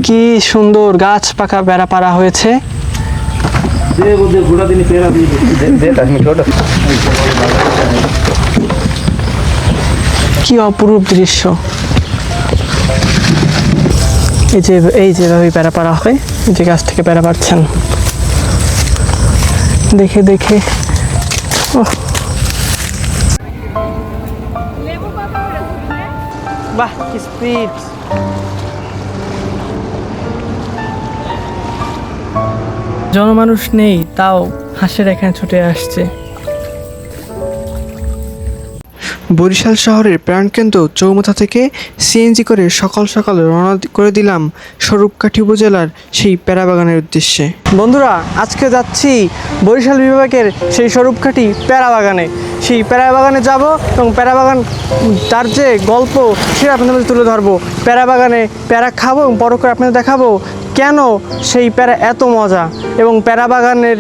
কি সুন্দর গাছ পাকা বেড়া পারা হয়েছে। কি অপরূপ দৃশ্য। যেভাবে বেড়া পারা হয়, এই যে গাছ থেকে বেড়া পাচ্ছেন, দেখে দেখে বাহ কি স্পিড। জনমানুষ নেই, তাও হাঁসের এখানে ছুটে আসছে। বরিশাল শহরের প্রাণকেন্দ্র চৌমুথা থেকে সিএনজি করে সকাল সকাল রওনা করে দিলাম স্বরূপকাঠি উপজেলার সেই পেয়ারা বাগানের উদ্দেশ্যে। বন্ধুরা, আজকে যাচ্ছি বরিশাল বিভাগের সেই স্বরূপকাঠি পেয়ারা বাগানে। সেই পেয়ারা বাগানে যাব এবং পেয়ারা বাগান তার যে গল্প সেটা আপনাদের মধ্যে তুলে ধরবো। পেয়ারা বাগানে পেয়ারা খাবো এবং পর করে আপনাদের দেখাবো কেন সেই পেয়ারা এত মজা এবং পেয়ারা বাগানের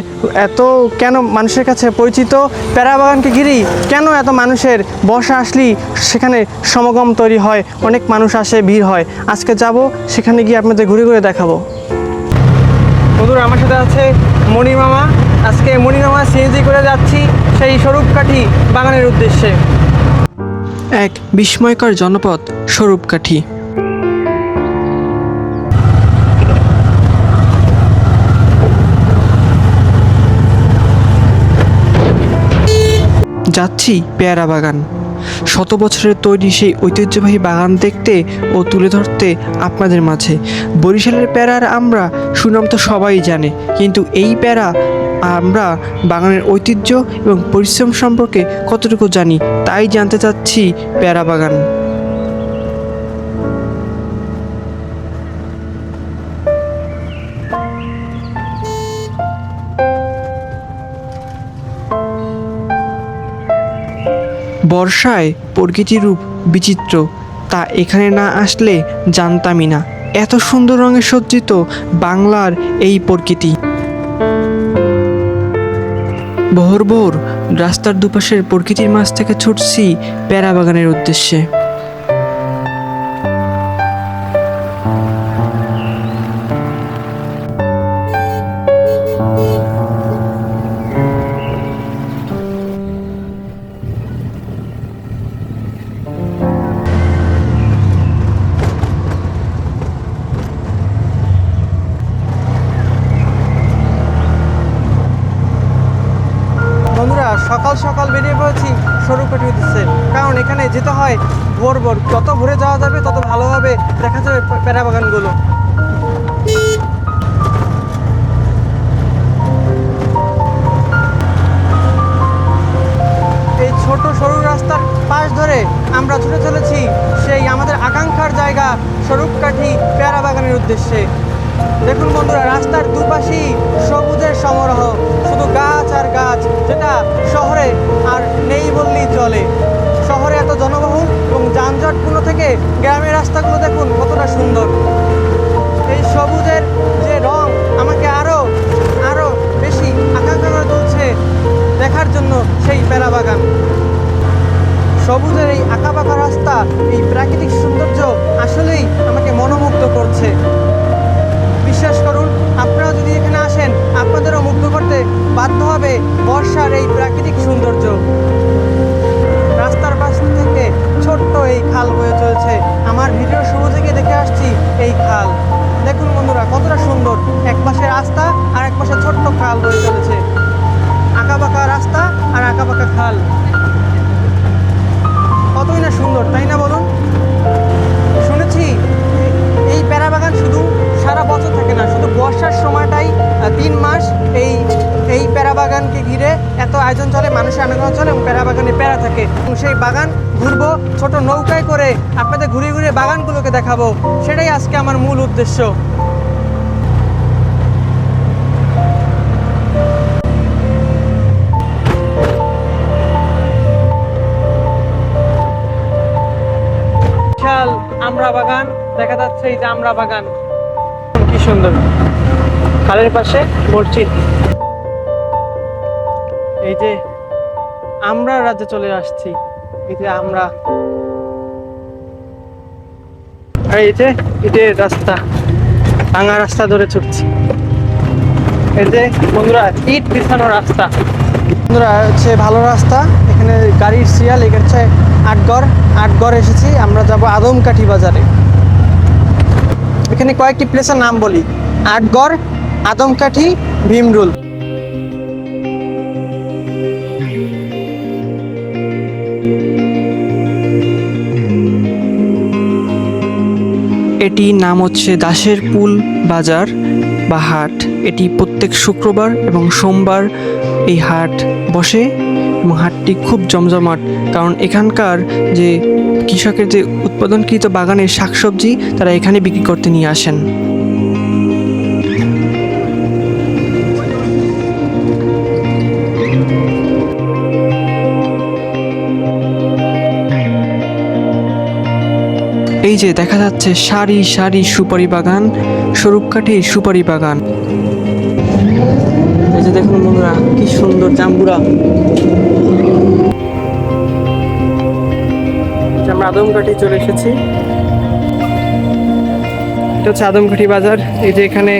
এত কেন মানুষের কাছে পরিচিত, পেয়ারা বাগানকে ঘিরেই কেন এত মানুষের বর্ষা আসলেই সেখানে সমাগম তৈরি হয়, অনেক মানুষ আসে, ভিড় হয়। আজকে যাব, সেখানে গিয়ে আপনাদের ঘুরে ঘুরে দেখাবো। বন্ধুরা, আমার সাথে আছে মণি মামা। আজকে মণি মামা সিএনজি করে যাচ্ছি সেই স্বরূপকাঠি বাগানের উদ্দেশ্যে। এক বিস্ময়কর জনপদ স্বরূপকাঠি। যাচ্ছি পেয়ারা বাগান। শত বছরের তৈরি সেই ঐতিহ্যবাহী বাগান দেখতে ও তুলে ধরতে আপনাদের মাঝে। বরিশালের পেয়ারার আমরা সুনাম তো সবাই জানে, কিন্তু এই পেয়ারা আমরা বাগানের ঐতিহ্য এবং পরিশ্রম সম্পর্কে কতটুকু জানি তাই জানতে চাচ্ছি পেয়ারা বাগান। বর্ষায় প্রকৃতির রূপ বিচিত্র, তা এখানে না আসলে জানতামই না এত সুন্দর রঙে সজ্জিত বাংলার এই প্রকৃতি। ভোর ভোর রাস্তার দুপাশের প্রকৃতির মাঝ থেকে ছুটছি পেয়ারা বাগানের উদ্দেশ্যে। বন্ধুরা, সকাল সকাল বেরিয়ে পড়েছি স্বরূপকাঠি উদ্দেশ্যে, কারণ এখানে যেতে হয় ভোর ভোর। যত ভোরে যাওয়া যাবে তত ভালোভাবে দেখা যাবে পেয়ারা বাগানগুলো। এই ছোট সরু রাস্তার পাশ ধরে আমরা ছুটে চলেছি সেই আমাদের আকাঙ্ক্ষার জায়গা স্বরূপকাঠি পেয়ারা বাগানের উদ্দেশ্যে। দেখুন বন্ধুরা, রাস্তার দুপাশেই সবুজের সমারোহ, শুধু গাছ আর গাছ, যেটা শহরে আর নেই বললেই চলে। শহরে এত জনবহুল এবং যানজটপূর্ণ থেকে গ্রামের রাস্তাগুলো দেখুন কতটা সুন্দর। এই সবুজের যে রং আমাকে আরও আরও বেশি আকাঙ্ক্ষা করে তুলছে দেখার জন্য সেই পেয়ারা বাগান। সবুজের এই আঁকাবাঁকা রাস্তা, এই প্রাকৃতিক সৌন্দর্য আসলেই আমাকে মনোমুগ্ধ করছে। বিশ্বাস করুন, আপনারা যদি এখানে আসেন আপনাদেরও মুগ্ধ করতে বাধ্য হবে বর্ষার এই প্রাকৃতিক সৌন্দর্য। রাস্তার পাশ থেকে ছোট্ট এই খাল বয়ে চলছে। আমার ভিডিও শুরু থেকে দেখে আসছি এই খাল। দেখুন বন্ধুরা, কতটা সুন্দর। এক পাশে রাস্তা আর এক পাশে ছোট্ট খাল বয়ে চলেছে। আঁকাবাঁকা রাস্তা আর আঁকাবাঁকা খাল, কতই না সুন্দর, তাই না বলুন? শুনেছি এই পেয়ারা বাগান শুধু সারা বছর থাকে না, শুধু বর্ষার সময়টাই 3 মাস এই পেয়ারা বাগানকে ঘিরে এত আয়োজন চলে, মানুষের আনাগোনা চলে এবং পেয়ারা বাগানে পেয়ারা থাকে। এবং সেই বাগান ঘুরবো ছোট নৌকায় করে, আপনাদের ঘুরে ঘুরে বাগানগুলোকে দেখাবো, সেটাই আজকে আমার মূল উদ্দেশ্য। বিশাল আমড়া বাগান দেখা যাচ্ছে, এই যে আমড়া বাগান, কি সুন্দর। খালের পাশে মসজিদ। এই যে আমরা রাজ্যে চলে আসছি, এই যে আমরা, আর এই যে রাস্তা। ভাঙা রাস্তা ধরে ছুটছি। এই যে বন্ধুরা ইট বিছানো রাস্তা, বন্ধুরা হচ্ছে ভালো রাস্তা। এখানে গাড়ির সিরিয়াল, এখানে হচ্ছে আটগড় এসেছি। আমরা যাব আদমকাঠি বাজারে। এখানে কয়েকটি প্লেসের নাম বলি: আটগড়, আদমকাঠি, ভীমরুল। এটি নাম হচ্ছে দাসের পুল বাজার বা হাট। এটি প্রত্যেক শুক্রবার এবং সোমবার এই হাট বসে এবং হাটটি খুব জমজমাট, কারণ এখানকার যে কৃষকের যে উৎপাদনকৃত বাগানের শাকসবজি তারা এখানে বিক্রি করতে নিয়ে আসেন। এই যে দেখা যাচ্ছে সারি সারি সুপারি বাগান, স্বরূপকাঠির সুপারি বাগান। এই যে দেখুন বন্ধুরা কি সুন্দর জাম্বুরা। আমরা আদমকাঠি চলে এসেছি। এটা হচ্ছে আদমকাঠি বাজার। এই যে এখানে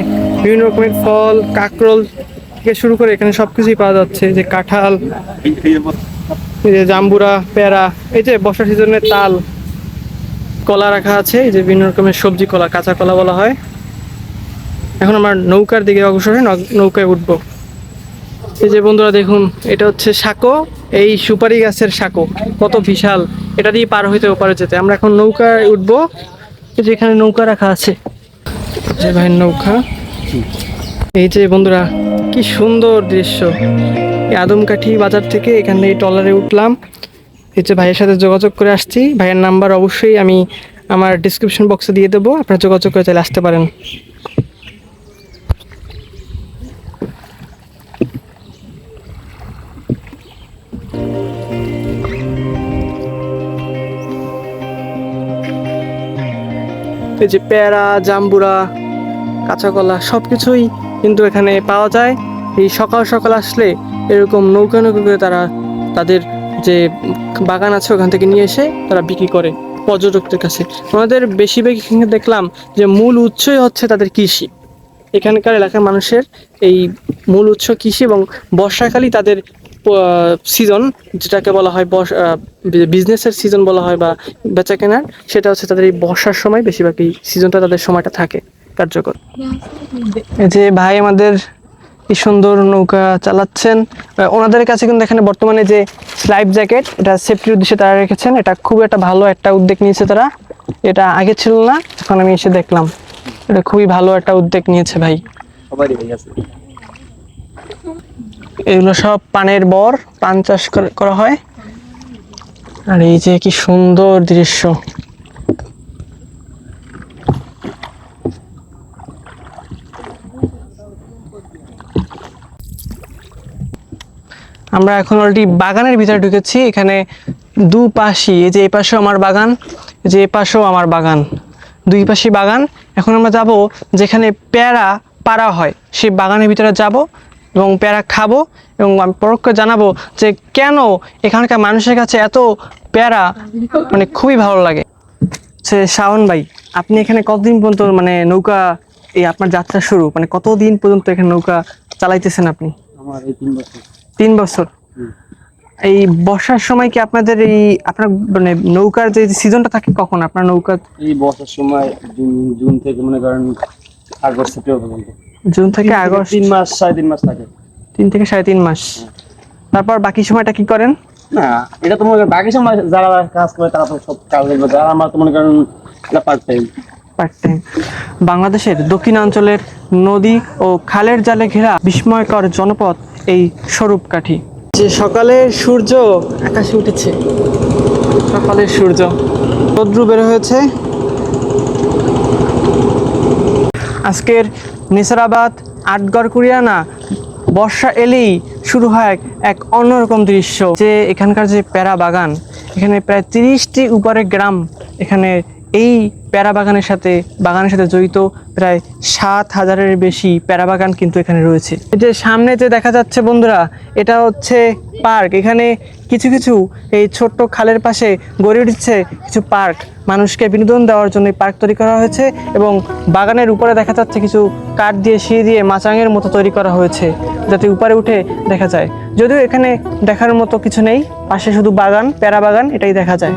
বিভিন্ন রকমের ফল, কাকরোল থেকে শুরু করে এখানে সবকিছুই পাওয়া যাচ্ছে। যে কাঁঠাল, এই যে জাম্বুরা, পেয়ারা, এই যে বর্ষা সিজনের তাল, কলা রাখা আছে। এই যে বিভিন্ন রকমের সবজি, কলা, কাঁচা কলা বলা হয়। এখন আমার নৌকার দিকে অগ্রসর হয়ে নৌকায় উঠবো। এই যে বন্ধুরা দেখুন, এটা হচ্ছে সাঁকো। এই সুপারি গাছের সাঁকো কত বিশাল, এটা দিয়ে পার হইতে ওপারে যেতে। আমরা এখন নৌকায় উঠবো। এই যে এখানে নৌকা রাখা আছে, যে ভাইয়ের নৌকা। এই যে বন্ধুরা কি সুন্দর দৃশ্য। এই আদমকাঠি বাজার থেকে এখানে এই ট্রলারে উঠলাম। এই যে ভাইয়ের সাথে যোগাযোগ করে আসছি। ভাইয়ের নাম্বার অবশ্যই আমি আমার ডিসক্রিপশন বক্সে দিয়ে দেবো, আপনারা যোগাযোগ করে চাইলে আসতে পারেন। এই যে পেয়ারা, জাম্বুরা, কাঁচা কলা সব কিছুই কিন্তু এখানে পাওয়া যায়। এই সকাল সকাল আসলে এরকম নৌকা করে তারা তাদের যে বাগান আছে ওখান থেকে নিয়ে এসে তারা বিক্রি করে পর্যটকদের কাছে। আমাদের বেশিরভাগ এখানে দেখলাম যে মূল উৎসই হচ্ছে তাদের কৃষি। এখানকার এলাকার মানুষের এই মূল উৎস কৃষি, এবং বর্ষাকালই তাদের সিজন, যেটাকে বলা হয় বিজনেসের সিজন বলা হয় বা বেচা কেনার, সেটা হচ্ছে তাদের এই বর্ষার সময় বেশিরভাগ এই সিজনটা তাদের সময়টা থাকে কার্যকর। এই যে ভাই আমাদের কি সুন্দর নৌকা চালাচ্ছেন। ওনাদের কাছে কিন্তু এখানে বর্তমানে যে লাইফ জ্যাকেট, এটা সেফটির উদ্দেশ্যে তারা রেখেছেন। এটা খুব একটা ভালো একটা উদ্যোগ নিয়েছে তারা। এটা আগে ছিল না, যখন আমি এসে দেখলাম। এটা খুবই ভালো একটা উদ্যোগ নিয়েছে ভাই। এগুলো সব পানের বর, পান চাষ করা হয়। আর এই যে কি সুন্দর দৃশ্য। আমরা এখন অলরেডি বাগানের ভিতরে ঢুকেছি। এখানে দুপাশই, এই যে এই পাশেও আমার বাগান, যে এই পাশেও আমার বাগান, দুই পাশে বাগান। এখন আমরা যাব যেখানে পেয়ারা পাড়া হয়, সেই বাগানের ভিতরে যাব এবং পেয়ারা খাবো, এবং আমি পরোক্ষে জানাবো যে কেন এখানকার মানুষের কাছে এত পেয়ারা মানে খুবই ভালো লাগে। সে শাওন ভাই, আপনি এখানে কতদিন পর্যন্ত মানে নৌকা, এই আপনার যাত্রা শুরু মানে কতদিন পর্যন্ত এখানে নৌকা চালাইতেছেন আপনি? আমার এই 3 বছর। 3 বছর। এই বর্ষার সময় কি আপনাদের এই আপনার মানে নৌকার যে সিজনটা থাকে কখন আপনার নৌকা? এই বর্ষার সময় জুন থেকে মনে করেন আগস্ট সেপ্টেম্বর পর্যন্ত। জুন থেকে আগস্ট, 3 মাস 3.5 মাস থাকে। 3 থেকে 3.5 মাস। তারপর বাকি সময়টা কি করেন? না, এটা তো মনে করেন বাকি সময় যারা কাজ করে তারা তো সব কাজ করবে, যারা আমার তো মনে করেন এটা পার্ট টাইম। বাংলাদেশের দক্ষিণাঞ্চলের নদী ও খালের জালে ঘেরা বিস্ময়কর জনপদ এই স্বরূপকাঠি। যে সকালের সূর্য আকাশে উঠেছে, সকালের সূর্য, রৌদ্র বের হয়েছে। আজকের নেসারাবাদ, আটগড়, কুরিয়ানা বর্ষা এলেই শুরু হয় এক অন্যরকম দৃশ্য। যে এখানকার যে প্যারা বাগান, এখানে প্রায় 30টি উপরে গ্রাম এখানে এই প্যারা বাগানের সাথে জড়িত প্রায় 7,000-এর বেশি প্যারা বাগান কিন্তু এখানে রয়েছে। এই যে সামনে যে দেখা যাচ্ছে বন্ধুরা, এটা হচ্ছে পার্ক। এখানে কিছু কিছু এই ছোট্ট খালের পাশে গড়ে উঠেছে কিছু পার্ক, মানুষকে বিনোদন দেওয়ার জন্য এই পার্ক তৈরি করা হয়েছে। এবং বাগানের উপরে দেখা যাচ্ছে কিছু কাঠ দিয়ে সিঁড়ি দিয়ে মাচাঙের মতো তৈরি করা হয়েছে, যাতে উপরে উঠে দেখা যায়। যদিও এখানে দেখার মতো কিছু নেই, পাশে শুধু বাগান, প্যারা বাগান, এটাই দেখা যায়।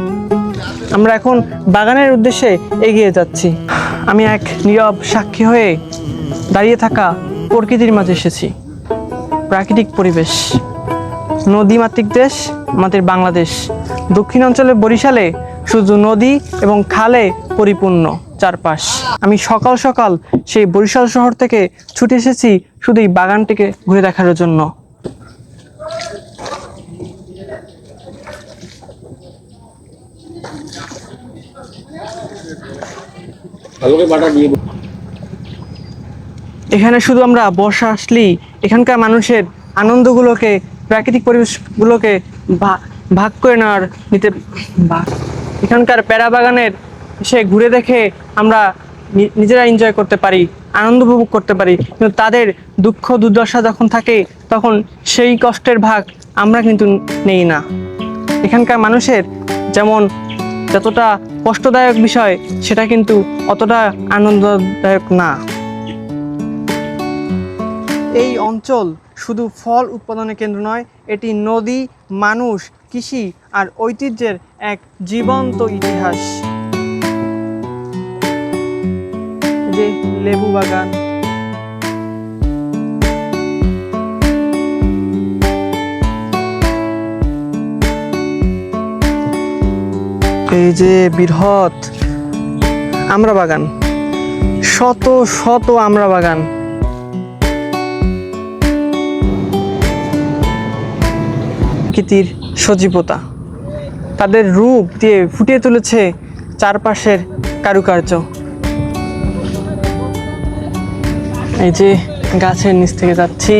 আমরা এখন বাগানের উদ্দেশ্যে এগিয়ে যাচ্ছি। আমি এক নীরব সাক্ষী হয়ে দাঁড়িয়ে থাকা প্রকৃতির মাঝে এসেছি। প্রাকৃতিক পরিবেশ, নদীমাতৃক দেশ আমাদের বাংলাদেশ। দক্ষিণ অঞ্চলে বরিশালে শুধু নদী এবং খালে পরিপূর্ণ চারপাশ। আমি সকাল সকাল সেই বরিশাল শহর থেকে ছুটে এসেছি শুধু এই বাগানটিকে ঘুরে দেখার জন্য। এখানে শুধু আমরা বর্ষা আসলেই এখানকার মানুষের আনন্দগুলোকে, প্রাকৃতিক পরিবেশগুলোকে ভাগ করে এখানকার প্যারা বাগানের সে ঘুরে দেখে আমরা নিজেরা এনজয় করতে পারি, আনন্দ উপভোগ করতে পারি। কিন্তু তাদের দুঃখ দুর্দশা যখন থাকে, তখন সেই কষ্টের ভাগ আমরা কিন্তু নেই না। এখানকার মানুষের যেমন যতটা কষ্টদায়ক বিষয়, সেটা কিন্তু অতটা আনন্দদায়ক না। এই অঞ্চল শুধু ফল উৎপাদনের কেন্দ্র নয়, এটি নদী, মানুষ, কৃষি আর ঐতিহ্যের এক জীবন্ত ইতিহাস। যে লেবু বাগান, এই যে বৃহৎ আমড়া বাগান, শত শত আমড়া বাগান। প্রকৃতির সজীবতা তাদের রূপ দিয়ে ফুটিয়ে তুলেছে চারপাশের কারুকার্য। এই যে গাছের নিচ থেকে যাচ্ছি,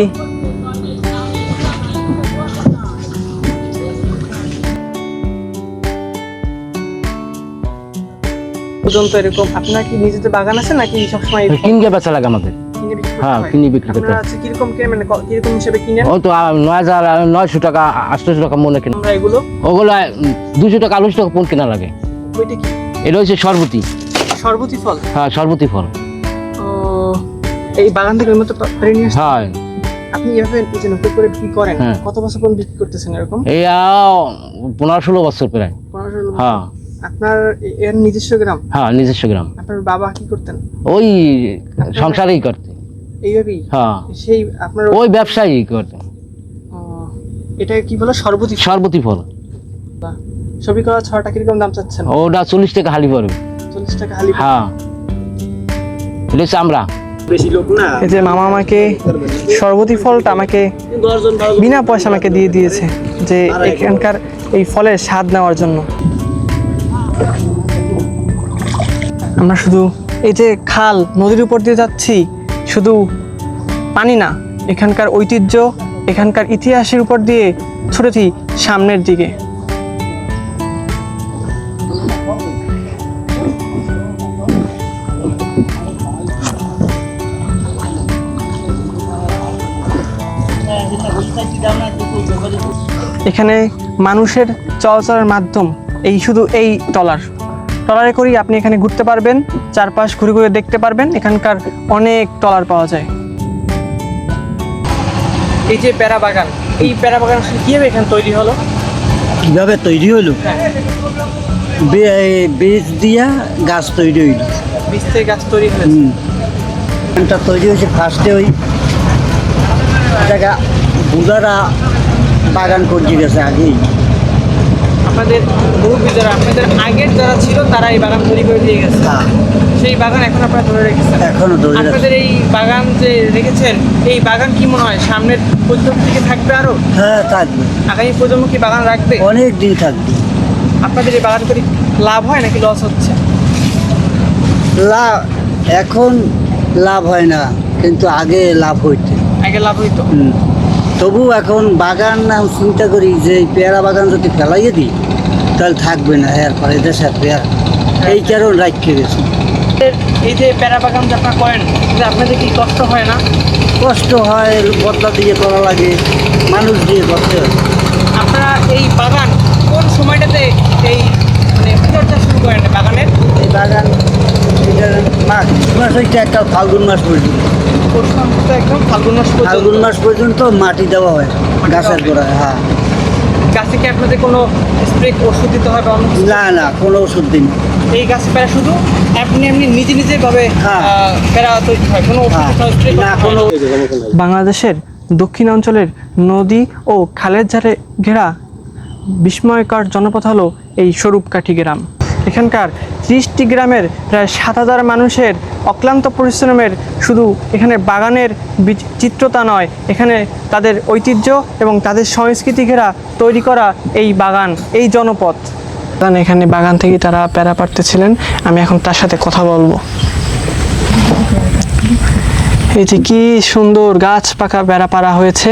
পর্যন্ত এরকম। আপনার কি নিজেদের বাগান আছে নাকি সবসময় কিনকে বেচা লাগে আমাদের? হ্যাঁ, কিনে বিক্রি করতে। আচ্ছা, কিরকম কিনে, মানে কিরকম হিসেবে কিনে? ও তো 9,900 টাকা 800 টাকা মনে কিনে। আমরা এগুলো ওগুলো 200 টাকা 200 টাকা পণ কেনা লাগে। ওইটা কি? এটা হচ্ছে সরবতি। সরবতি ফল? হ্যাঁ, সরবতি ফল। ও, এই বাগান থেকে মতো পেরে নিয়ে আসছেন? হ্যাঁ। আপনি এভাবে এই যে নকল করে বিক্রি করেন, হ্যাঁ। কত বছর পর্যন্ত বিক্রি করতেছেন এরকম? এই 15-16 বছর প্রায়। 15-16 বছর। হ্যাঁ। আপনার এর নিজস্ব গ্রাম? হ্যাঁ, নিজস্ব গ্রাম। আপনার বাবা কি করতেন? ওই সংসারেই করতে। এইভাবেই? হ্যাঁ। সেই আপনার ওই ব্যবসায়ী করতে। এটা কি বলে? সরবতি? সরবতি ফল। ছবি করা ছড়াটা কিরকম দাম চাচ্ছেন? ওটা 40 টাকা হালি পড়বে। 40 টাকা হালি? হ্যাঁ। এটা হচ্ছে আমরা। বেশি লোক না। এই যে মামা আমাকে সরবতি ফলটা আমাকে বিনা পয়সা আমাকে দিয়ে দিয়েছে, যে এখানকার এই ফলের স্বাদ নেওয়ার জন্য। আমরা শুধু এই যে খাল, নদীর উপর দিয়ে যাচ্ছি, শুধু পানি না, এখানকার ঐতিহ্য, এখানকার ইতিহাসের উপর দিয়ে ছুটেছি সামনের দিকে। এখানে মানুষের চলাচলের মাধ্যম শুধু এই ট্রলারে করেই আপনি এখানে ঘুরতে পারবেন, চারপাশ ঘুরে ঘুরে দেখতে পারবেন। এখানকার অনেক ট্রলার পাওয়া যায়। এই যে প্যারা বাগান, এই প্যারা বাগান কিভাবে এখানে তৈরি হলো? কিভাবে তৈরি হলো? বীজ দিয়া গাছ তৈরি হইল। বীজ থেকে গাছ তৈরি হয়েছে। এটা তৈরি হয়েছে ফার্স্টে ওই জায়গা বুড়ারা বাগান করতে গেছে আগেই। আপনাদের মুরব্বী যারা, আপনাদের আগের যারা ছিল, তারা এই বাগান তৈরি করে দিয়ে গেছে। সেই বাগান এখন আপনারা ধরে রেখেছেন? এখনো ধরে। আপনাদের এই বাগান যে রেখেছেন, এই বাগান কি মনে হয় সামনের প্রজন্ম থেকে থাকবে আরো? হ্যাঁ, থাকবে। আগামী প্রজন্ম কি বাগান রাখবে? অনেক দিন থাকবে। আপনাদের এই বাগান করে লাভ হয় নাকি লস হচ্ছে? লাভ এখন লাভ হয় না, কিন্তু আগে লাভ হইতো। আগে লাভ হইতো। তবু এখন বাগান আমি চিন্তা করি যে পেয়ারা বাগান যদি ফেলাইয়ে দিই, তাহলে থাকবে না। এরপরে দেশের পেয়ারা এই কারণে রাখতে গেছি। এই যে প্যারা বাগান যে আপনারা করেন, আপনাদের কি কষ্ট হয় না? কষ্ট হয়, বদলা দিয়ে করা লাগে, মানুষ দিয়ে করতে হয়। আপনারা এই বাগান কোন সময়টাতে এই মানে পরিচর্যা শুরু করেন বাগানের? এই বাগান এটা মাঘ মাস হইতে একটা ফাল্গুন মাস পর্যন্ত, পৌষ মাস থেকে একদম ফাল্গুন মাস পর্যন্ত। ফাল্গুন মাস পর্যন্ত মাটি দেওয়া হয় গাছের গোড়ায়। হ্যাঁ, গাছে কি আপনাদের কোনো স্প্রে ওষুধ দিতে হয় বা অন্য কিছু? না না, কোনো ওষুধ দিন। এই গাছ প্যারা শুধু এমনি নিজে নিজে ভাবে হ্যাঁ। প্যারা তৈরি হয়, কোনো ওষুধ হ্যাঁ, কোথাও স্প্রে না কোনো বাংলাদেশের দক্ষিণ অঞ্চলের নদী ও খালের ধারে ঘেরা বিস্ময়কর জনপদ হলো এই স্বরূপকাঠি গ্রাম। এখানকার 30টি গ্রামের প্রায় 7,000 মানুষের অক্লান্ত পরিশ্রমের শুধু এখানে বাগানের চিত্রতা নয়, এখানে তাদের ঐতিহ্য এবং তাদের সংস্কৃতি ঘেরা তৈরি করা এই বাগান, এই জনপদ। এখানে বাগান থেকে তারা প্যারা পাড়তেছিলেন, আমি এখন তার সাথে কথা বলবো। এই যে কি সুন্দর গাছ পাকা প্যারা পাড়া হয়েছে।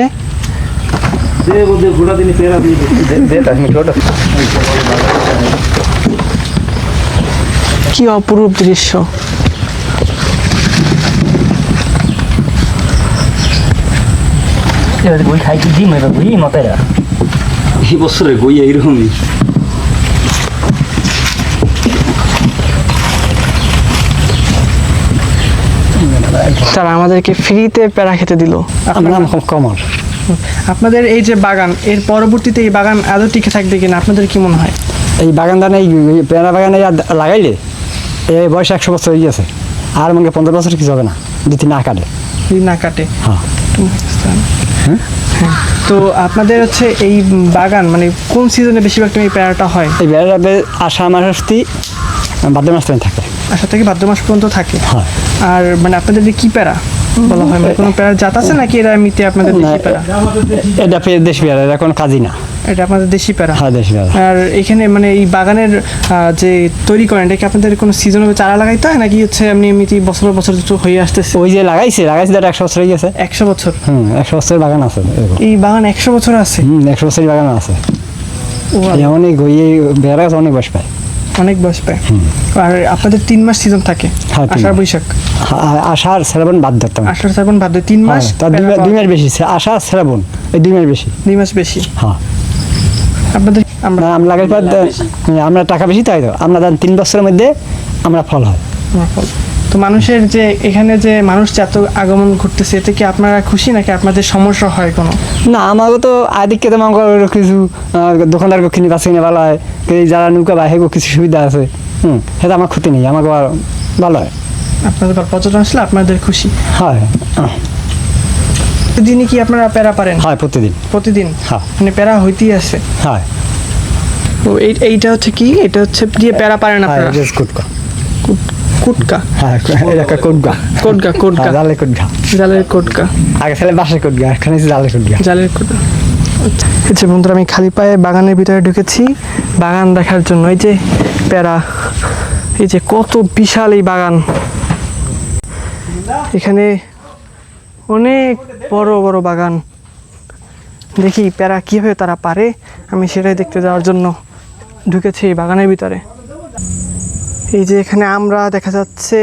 কি অপরূপ দৃশ্য। এই বছরে বই এইরকমই। তারা আমাদেরকে ফ্রিতে প্যারা খেতে দিল। আমার নাম কমল। আপনাদের এই যে বাগান, এর পরবর্তীতে এই বাগান আদৌ টিকে থাকবে কিনা আপনাদের কি মনে হয়? এই বাগান দানে এই পেয়ারা বাগানে লাগাইলে এই বয়স 100 বছর হয়ে গেছে, আর মনে 15 বছর কিছু হবে না যদি না কাটে। যদি না কাটে। হ্যাঁ। হ্যাঁ। তো আপনাদের হচ্ছে এই বাগান মানে কোন সিজনে বেশিরভাগ এই প্যারাটা হয়? এই পেয়ারা আষাঢ় মাস অবধি ভাদ্র মাস পর্যন্ত থাকে। আষাঢ় থেকে ভাদ্র মাস পর্যন্ত থাকে। হ্যাঁ। আর মানে আপনাদের কি প্যারা বলা হয়, মানে কোনো প্যারা জাত আছে নাকি এরা এমনিতে আপনাদের দেশি প্যারা? এটা দেশি পেয়ারা, এটা কোনো কাজই না। এটা আপনাদের দেশি প্যারা? হ্যাঁ, দেশি পেয়ারা। আর এখানে মানে এই বাগানের যে তৈরি করেন, এটা কি আপনাদের কোনো সিজনে চারা লাগাইতে হয় নাকি হচ্ছে এমনিতেই বছর বছর হয়ে আসতেছে? ওই যে লাগাইছে তার 100 বছর হয়ে গেছে। 100 বছর? 100 বছরের বাগান আছে এরকম। এই বাগান 100 বছর আছে? 100 বছরের বাগান আছে। ও আল্লাহ। অনেক এই পেয়ারা গাছ অনেক বয়স পায়। অনেক বয়স পায়। আর আপনাদের 3 মাস সিজন থাকে? হ্যাঁ, আষাঢ় বৈশাখ। আষাঢ় শ্রাবণ ভাদ্র। আষাঢ় শ্রাবণ ভাদ্র 3 মাস। তার 2 মাস বেশি, আষাঢ় শ্রাবণ এই 2 মাস বেশি। 2 মাস বেশি। হ্যাঁ। আপনাদের আমরা লাগাই পর আমরা টাকা বেশি, তাই তো আমরা 3 বছরের মধ্যে আমরা ফল হয়। ফল। তো মানুষের যে এখানে যে মানুষ এত আগমন ঘটতেছে, এতে কি আপনারা খুশি নাকি আপনাদের সমস্যা হয় কোনো? না, আমাকে তো আদিকে তো আমার কিছু দোকানদার কিনে বাঁচিয়ে কিনে ভালো হয়, যারা নৌকা বা হেগো কিছু সুবিধা আছে। সেটা আমার ক্ষতি নেই, আমাকে আর ভালো হয়। আপনাদের পর্যটন আসলে আপনাদের খুশি হয়। প্রতিদিনই কি আপনারা প্যারা পারেন? হয়, প্রতিদিন। প্রতিদিন? হ্যাঁ। মানে প্যারা হইতেই আছে? হয়। ও এইটা হচ্ছে কি, এটা হচ্ছে দিয়ে প্যারা পারেন আপনারা? কুটকা। কুটকা? হ্যাঁ, এটা কুটকা। কোটগা? কোটগা জালের কুটকা। জালের কোটকা। আগে ছেলে বাসের কুটকা, এখানে জালের কুটকা। জালের কোটকা। আচ্ছা বন্ধুরা, আমি খালি পায়ে বাগানের ভিতরে ঢুকেছি বাগান দেখার জন্য। এই যে প্যারা, এই যে কত বিশাল এই বাগান। এখানে অনেক বড় বড় বাগান। দেখি প্যারা কীভাবে তারা পারে, আমি সেটাই দেখতে যাওয়ার জন্য ঢুকেছি এই বাগানের ভিতরে। এই যে এখানে আমরা দেখা যাচ্ছে,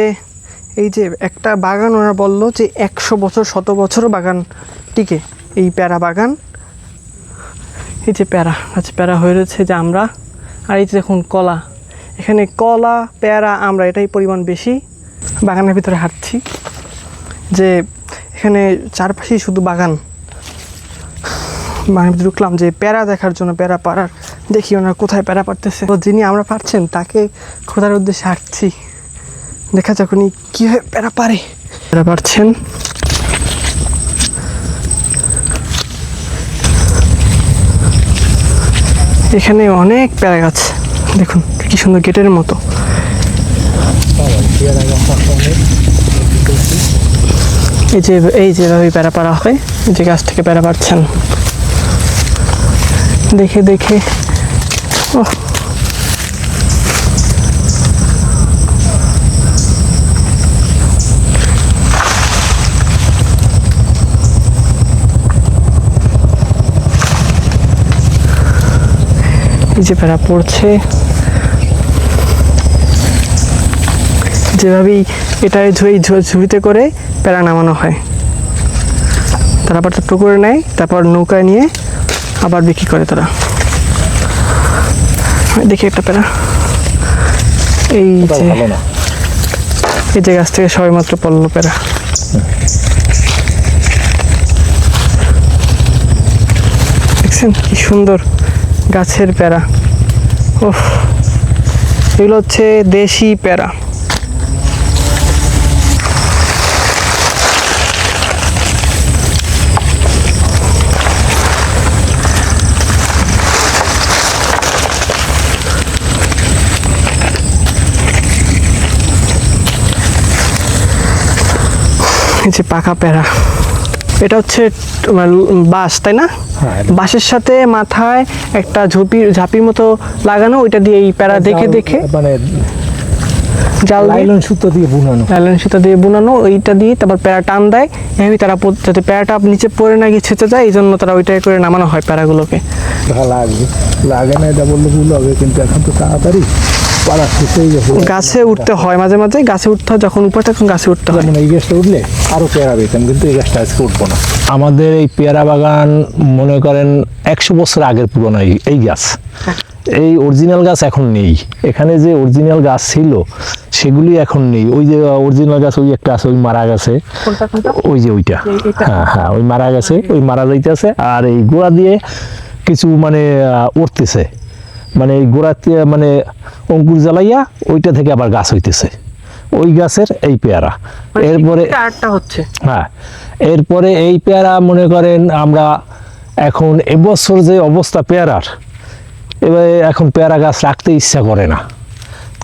এই যে একটা বাগান ওরা বললো যে 100 বছর 100 বছর বাগান টিকে এই প্যারা বাগান। এই যে প্যারা আচ্ছা প্যারা হয়ে রয়েছে যে আমরা। আর এই যে দেখুন কলা, এখানে কলা পেয়ারা আমরা এটাই পরিমাণ বেশি। বাগানের ভিতরে হাঁটছি, যে এখানে চারপাশেই শুধু বাগান। বাগানের ভিতরে ঢুকলাম যে প্যারা দেখার জন্য, প্যারা পাড়ার। দেখি ওনারা কোথায় প্যারা পাড়তেছে। তো যিনি আমরা পারছেন তাকে খোঁজার উদ্দেশ্যে হাঁটছি, দেখা যাক উনি কীভাবে প্যারা পারে। প্যারা পারছেন। এখানে অনেক প্যারা গাছ, দেখুন কি সুন্দর গেটের মতো। এই যে এভাবে প্যারা পাড়া হয়, এই যে গাছ থেকে প্যারা পাড়ছেন। দেখে দেখে ও এই যে প্যারা পড়ছে। যেভাবেই এটা ঝুড়িতে করে প্যারা নামানো হয়, তারা আবার টুকরো করে নেয়, তারপর নৌকায় নিয়ে আবার বিক্রি করে তারা। দেখি একটা প্যারা, এই যে ভালো না। এই যে গাছ থেকে সবে মাত্র পড়লো প্যারা। দেখছেন কি সুন্দর গাছের প্যারা। ওহ, এগুলো হচ্ছে দেশি প্যারা। এই যে পাকা প্যারা, এটা হচ্ছে তোমার বাঁশ, তাই না? বাঁশের সাথে মাথায় একটা ঝাঁপির মতো লাগানো, ওইটা দিয়ে এই প্যারা দেখে মানে জাল দিয়ে লাইলন সুতো দিয়ে বুনানো। লাইলন সুতা দিয়ে বুনানো, ওইটা দিয়ে তারপর প্যারা টান দেয়, এভাবে তারা যাতে প্যারাটা নিচে পড়ে না গিয়ে ছেঁচে যায়, এই জন্য তারা ওইটাই করে নামানো হয় প্যারাগুলোকে। লাগবে লাগে না এটা বললে ভুল হবে, কিন্তু এখন তো তাড়াতাড়ি পাড়া শেষ হয়ে গেছে। গাছে উঠতে হয় মাঝে মাঝে, গাছে উঠতে হয় যখন উপরে তখন গাছে উঠতে হয়। যেমন এই গাছটা উঠলে আরো পেয়ারা পেতাম, কিন্তু এই গাছটা আজকে উঠবো না। আমাদের এই পেয়ারা বাগান মনে করেন 100 বছর আগের পুরনো এই গাছ। এই অরিজিনাল গাছ এখন নেই, এখানে যে অরিজিনাল গাছ ছিল সেগুলি এখন নেই। ওই যে অরিজিনাল গাছ ওই একটা আছে, ওই মারা গেছে, ওই যে ওইটা, হ্যাঁ হ্যাঁ ওই মারা গেছে, ওই মারা যাইতেছে। আর এই গোড়া দিয়ে কিছু মানে উঠতেছে, মানে এই গোড়াতে মানে অঙ্কুর জ্বালাইয়া ওইটা থেকে আবার গাছ হইতেছে, ওই গাছের এই পেয়ারা। এরপরে আরেকটা হচ্ছে, হ্যাঁ এরপরে এই পেয়ারা মনে করেন আমরা এখন এবছর যে অবস্থা পেয়ারার, এবারে এখন পেয়ারা গাছ রাখতে ইচ্ছা করে না,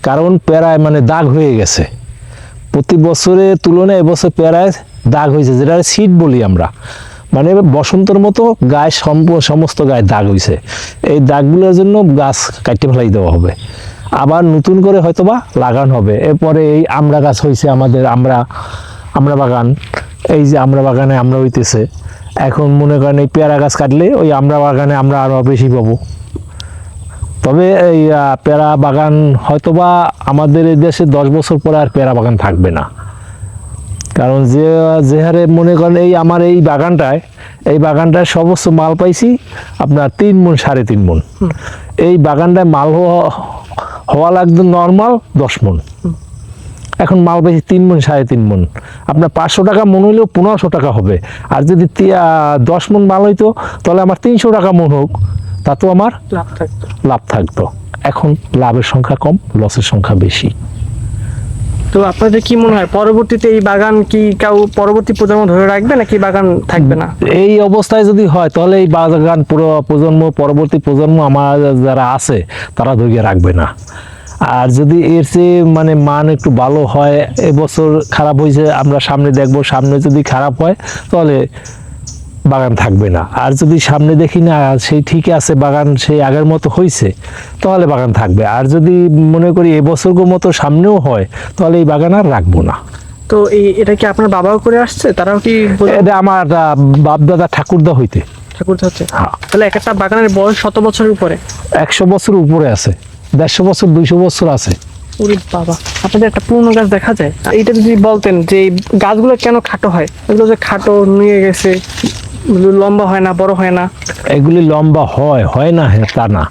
কারণ পেয়ারায় মানে দাগ হয়ে গেছে। প্রতি বছরের তুলনায় এবছর পেয়ারায় দাগ হয়েছে, যেটা সিড বলি আমরা, মানে বসন্তর মতো গায়ে সমস্ত গায়ে দাগ হয়েছে। এই দাগগুলোর জন্য গাছ কাটতে ফেলাই দেওয়া হবে, আবার নতুন করে হয়তোবা লাগানো হবে। এরপরে এই আমড়া গাছ হয়েছে আমাদের, আমড়া বাগান, এই যে আমড়া বাগানে আমরা হইতেছে। এখন মনে করেন এই পেয়ারা গাছ কাটলে ওই আমড়া বাগানে আমরা আরও বেশি পাবো। তবে এই পেয়ারা বাগান হয়তোবা আমাদের এই দেশে 10 বছর পরে আর পেয়ারা বাগান থাকবে না, কারণ যে হারে মনে করেন এই আমার এই বাগানটায় সর্বোচ্চ মাল পাইছি আপনার 3 মণ 3.5 মণ। এই বাগানটায় মাল হওয়া লাগতো নর্মাল 10 মণ, এখন মাল পাইছি 3 মণ 3.5 মণ। আপনার 500 টাকা মণ হইলেও 1500 টাকা হবে, আর যদি 10 মণ মাল হইতো তাহলে আমার 300 টাকা মণ হোক, তাতেও আমার লাভ থাকতো। এখন লাভের সংখ্যা কম, লসের সংখ্যা বেশি। তো আপনাদের কি মনে হয় পরবর্তীতে এই বাগান কি কেউ পরবর্তী প্রজন্ম ধরে রাখবে নাকি বাগান থাকবে না? এই অবস্থায় যদি হয় তাহলে এই বাগান পুরো পরবর্তী প্রজন্ম আমার যারা আছে তারা ধরে রাখবে না। আর যদি এর চেয়ে মানে মান একটু ভালো হয়, এবছর খারাপ হয়েছে আমরা সামনে দেখবো, সামনে যদি খারাপ হয় তাহলে বাগান থাকবে না। আর যদি সামনে দেখি না সেই ঠিক আছে বাগান সেই আগের মতো হয়েছে, তাহলে বাগান থাকবে। আর যদি মনে করি এবছর মতো সামনেও হয় তাহলে এই বাগান আর রাখবো না। তো এটা কি আপনার বাবাও করে আসছে, তারাও কি এটা আমার বাপ দাদা ঠাকুরদা হইতে ঠাকুর হচ্ছে? হ্যাঁ। তাহলে একটা বাগানের বয়স 100 বছরের উপরে? 100 বছর উপরে আছে, 150 বছর 200 বছর আছে। ওরে বাবা, আপনাদের একটা পুরনো গাছ দেখা যায়। এইটা যদি বলতেন যে এই গাছগুলো কেন খাটো হয়, এগুলো যে খাটো নিয়ে গেছে, লম্বা হয় না, বড় হয় না? এগুলি লম্বা হয় না তা না,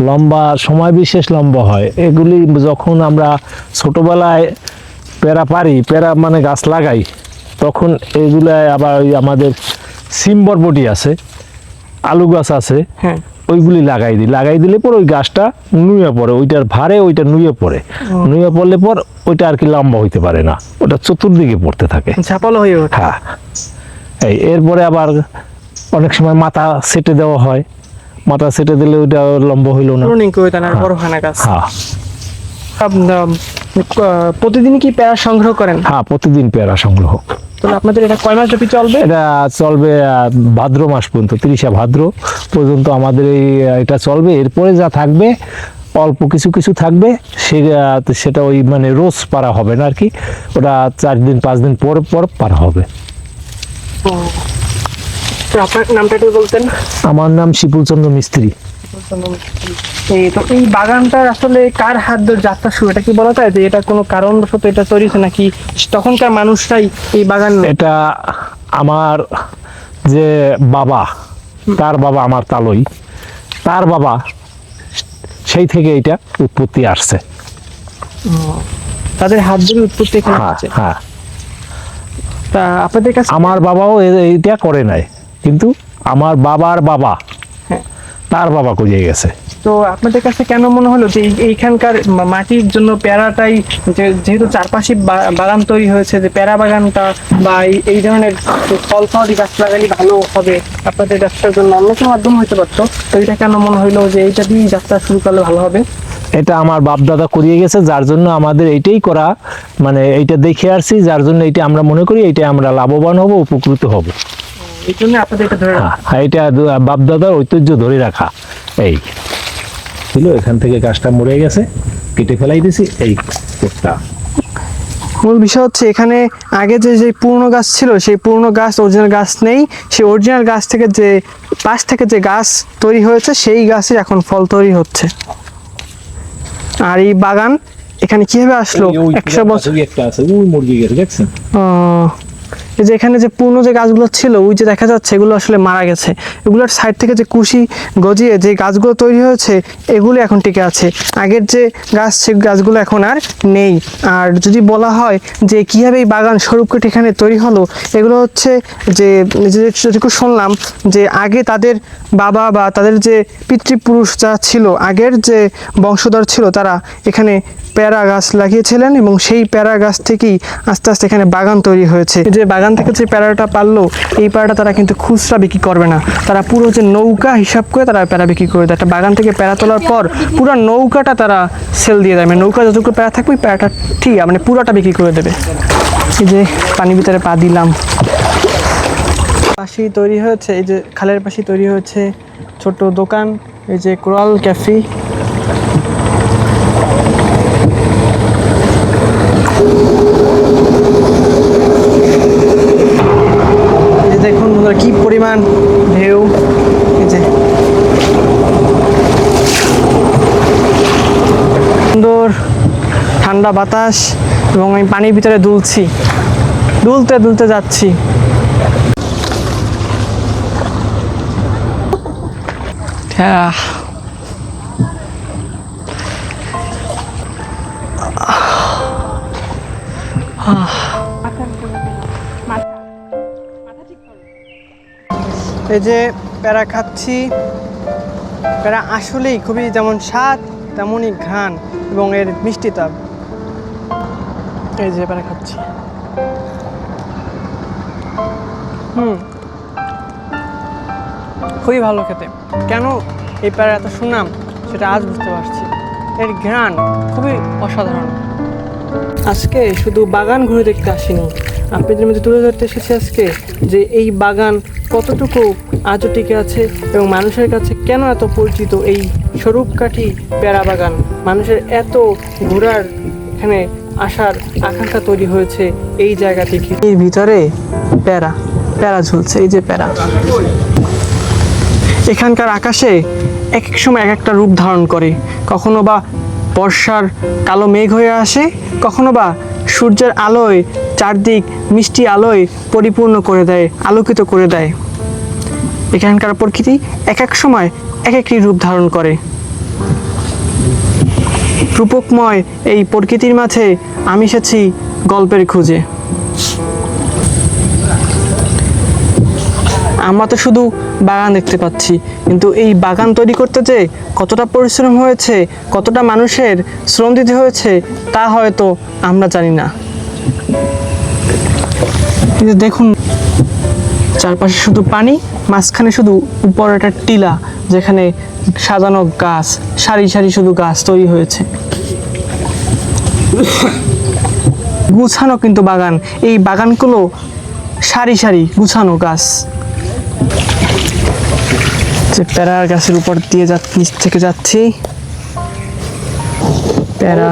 লম্বা সময় বিশেষ লম্বা হয়। এগুলি যখন আমরা ছোটবেলায় পেয়ারা মানে গাছ লাগাই, তখন এগুলাই আবার ওই আমাদের সিম বরবটি আছে, আলু গাছ আছে, হ্যাঁ, ওইগুলি লাগাই দিলে পর ওই গাছটা নুয়ে পড়ে, ওইটার ভারে ওইটা নুয়ে পড়ে, নুয়ে পড়লে পর ওইটা আর কি লম্বা হইতে পারে না, ওটা চতুর্দিকে পড়তে থাকে, ঝাপালো হয়ে ওঠে। হ্যাঁ। এরপরে আবার অনেক সময় মাথা সেটে দেওয়া হয়, মাথা সেটে দিলে ওইটা লম্বা হইল না, প্রুনিং করে দেন আর বড় হয় না গাছ। হ্যাঁ প্রতিদিন কি পেয়ারা সংগ্রহ করেন? হ্যাঁ প্রতিদিন পেয়ারা সংগ্রহ। তাহলে আপনাদের এটা কয় মাস ব্যাপী চলবে? এটা চলবে ভাদ্র মাস পর্যন্ত, 30 ভাদ্র পর্যন্ত আমাদের এটা চলবে। এরপরে যা থাকবে অল্প কিছু থাকবে, সেটা ওই মানে রোজ পারা হবে না আর কি, ওটা 4 দিন 5 দিন পর পারা হবে। তো আপনার নামটা একটু বলতেন? আমার নাম শিপুল চন্দ্র মিস্ত্রি। এই বাগানটার আসলে কার হাত ধরে যাত্রা শুরু, এটা কি বলা যায় যে এটা কোনো কারণবশত এটা তৈরি হয়েছে নাকি তখনকার মানুষরাই এই বাগান? এটা আমার যে বাবা, তার বাবা আমার তালই, তার বাবা, সেই থেকে এটা উৎপত্তি আসছে। তাদের হাত ধরে উৎপত্তি এখানে হ্যাঁ হচ্ছে। হ্যাঁ, তা আপনাদের কাছে আমার বাবাও এইটা করে নাই, কিন্তু আমার বাবার বাবা, হ্যাঁ। তার বাবা করিয়ে গেছে। তো আপনাদের কাছে কেন মনে হলো যে এইখানকার মাটির জন্য পেয়ারাটাই, যেহেতু চারপাশে বাগান তৈরি হয়েছে, যে পেয়ারা বাগানটা বা এই ধরনের ফল ফলাদি গাছ লাগালে ভালো হবে আপনাদের ব্যবসার জন্য, অন্য কোনো মাধ্যম হতে পারতো, তো এটা কেন মনে হইলো যে এইটা দিয়ে যাত্রা শুরু করলে ভালো হবে? এটা আমার বাপ দাদা করিয়ে গেছে, যার জন্য আমাদের এইটাই করা, মানে এইটা দেখে আসছি, যার জন্য এইটা আমরা মনে করি এইটা আমরা লাভবান হব, উপকৃত হব। এই জন্য আপনাদের এটা ধরে রাখা। হ্যাঁ, এটা বাপ দাদার ঐতিহ্য ধরে রাখা। এই ছিল, এখান থেকে গাছটা মরে গেছে, কেটে ফেলাই দিছি। এই কোটটা মূল বিষয় হচ্ছে এখানে আগে যে পুরনো গাছ ছিল, সেই পুরনো গাছ, অরিজিনাল গাছ নেই। সেই অরিজিনাল গাছ থেকে যে পাশ থেকে যে গাছ তৈরি হয়েছে, সেই গাছের এখন ফল তৈরি হচ্ছে। আর এই বাগান এখানে কিভাবে আসলো? 100 বছর একটা আছে, ওই মুরগি গেছে, দেখছেন? এই যে এখানে যে পুরনো যে গাছগুলো ছিল, ওই যে দেখা যাচ্ছে এগুলো আসলে মারা গেছে। এগুলোর সাইড থেকে যে কুশি গজিয়ে যে গাছগুলো তৈরি হয়েছে, এগুলো এখন টিকে আছে। আগের যে গাছ, সে গাছগুলো এখন আর নেই। আর যদি বলা হয় যে কীভাবে এই বাগান স্বরূপকাঠি এখানে তৈরি হলো, এগুলো হচ্ছে যে যেটুকু শুনলাম যে আগে তাদের বাবা বা তাদের যে পিতৃপুরুষ যারা ছিল, আগের যে বংশধর ছিল, তারা এখানে পেয়ারা গাছ লাগিয়েছিলেন এবং সেই পেয়ারা গাছ থেকেই আস্তে আস্তে এখানে বাগান তৈরি হয়েছে। যে বাগান থেকে যে পেয়ারাটা পারলো, এই পেয়ারাটা তারা কিন্তু খুচরা বিক্রি করবে না, তারা পুরো যে নৌকা হিসাব করে তারা পেয়ারা বিক্রি করে দেয়। একটা বাগান থেকে পেয়ারা তোলার পর পুরো নৌকাটা তারা সেল দিয়ে দেয়, মানে নৌকা যতটুকু পেয়ারা থাকবে পেয়ারাটা ঠিক মানে পুরোটা বিক্রি করে দেবে। এই যে পানির ভিতরে পা দিলাম, পাশেই তৈরি হয়েছে, এই যে খালের পাশেই তৈরি হয়েছে ছোট দোকান, এই যে কোরাল ক্যাফে। দেখুন কি পরিমাণ ঢেউ, এই যে সুন্দর ঠান্ডা বাতাস, এবং আমি পানির ভিতরে দুলছি, দুলতে দুলতে যাচ্ছি। এই যে প্যারা খাচ্ছি, প্যারা আসলেই খুবই যেমন স্বাদ তেমনই ঘ্রাণ এবং এর মিষ্টিতা। এই যে প্যারা খাচ্ছি, খুবই ভালো খেতে। কেন এই প্যারা এত সুনাম সেটা আজ বুঝতে পারছি, এর ঘ্রাণ খুবই অসাধারণ। আজকে শুধু বাগান ঘুরে দেখতে আসিনি, আপনাদের মধ্যে তুলে ধরতে এসেছি আজকে যে এই বাগান কতটুকু আজও টিকে আছে এবং মানুষের কাছে কেন এত পরিচিত। এই স্বরূপকাঠি পেয়ারা বাগান মানুষের এত ঘোরার, এখানে আসার আকাঙ্ক্ষা তৈরি হয়েছে এই জায়গা থেকে। এর ভিতরে প্যারা প্যারা ঝুলছে, এই যে প্যারা। এখানকার আকাশে এক এক সময় এক একটা রূপ ধারণ করে, কখনো বা বর্ষার কালো মেঘ হয়ে আসে, কখনো বা সূর্যের আলোয় চারদিক মিষ্টি আলোয় পরিপূর্ণ করে দেয়, আলোকিত করে দেয়। এখানকার প্রকৃতি এক এক সময় এক একটি রূপ ধারণ করে। রূপকময় এই প্রকৃতির মাঝে আমি এসেছি গল্পের খোঁজে। আমরা তো শুধু বাগান দেখতে পাচ্ছি, কিন্তু এই বাগান তৈরি করতে যে কতটা পরিশ্রম হয়েছে, কতটা মানুষের শ্রম দিতে হয়েছে, তা হয়তো আমরা জানি না। দেখুন চারপাশে শুধু পানি, মাঝখানে শুধু উপর একটা টিলা, যেখানে সাজানো গাছ, সারি সারি শুধু গাছ তৈরি হয়েছে। গুছানো কিন্তু বাগান, এই বাগানগুলো সারি সারি গুছানো গাছ। যে প্যারার গাছের উপর দিয়ে নিচ থেকে যাচ্ছি, প্যারা।